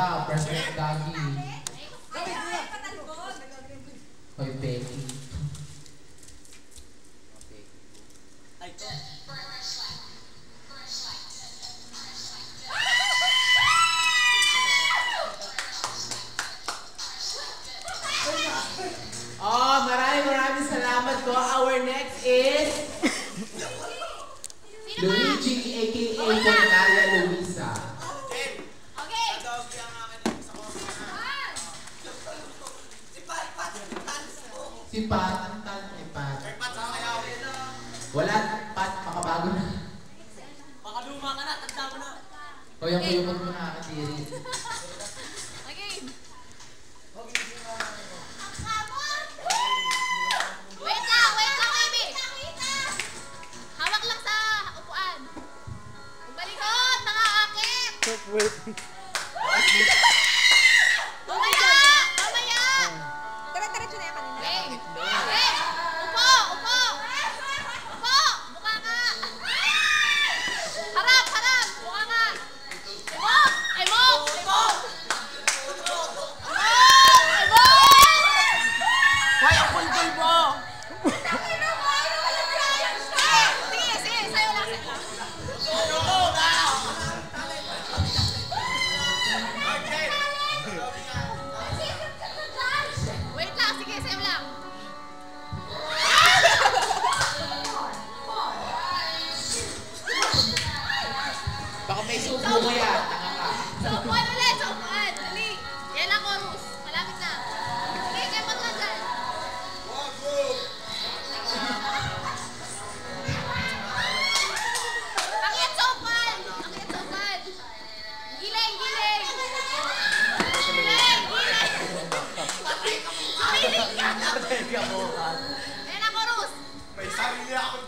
Wala, perfect Gagi. Hoy, Becky. Oh, maraming salamat ko. Our next is Luigi, aka Maria Luisa. Okay. Si Pat, ang talent ni Pat. Wala, Pat, makabago na. Makaluma ka na, tanda mo na. O yung kuyupag mo nakakatiri. Okay. Wait lang, baby. Hawak lang sa upuan. Magbalikot, nakaakit. Wait. Mamaya! Diretso na yan kanina. Hey! Upo! Buka ka! Harap! Buka ka! Ay, mok! Hoy, ang bulbul mo! Sige, sayo lang. Wait lang, sige, sayo lang. Baka may subo mo yan. Saupuan ulit, saupuan. Dali. Yan lang, Horus. Malapit na. Sige, kemot lang dyan. Akyat saupuan. Giling. Giling ka. Yan lang, Horus. May sarili ako.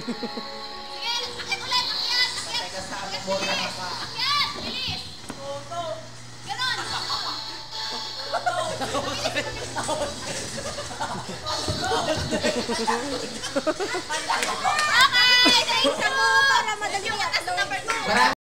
Sige, akit ulit, akyat! Akyat, bilis! Ganon! Okay, sa isa mo para madali. Yung atas na number 2.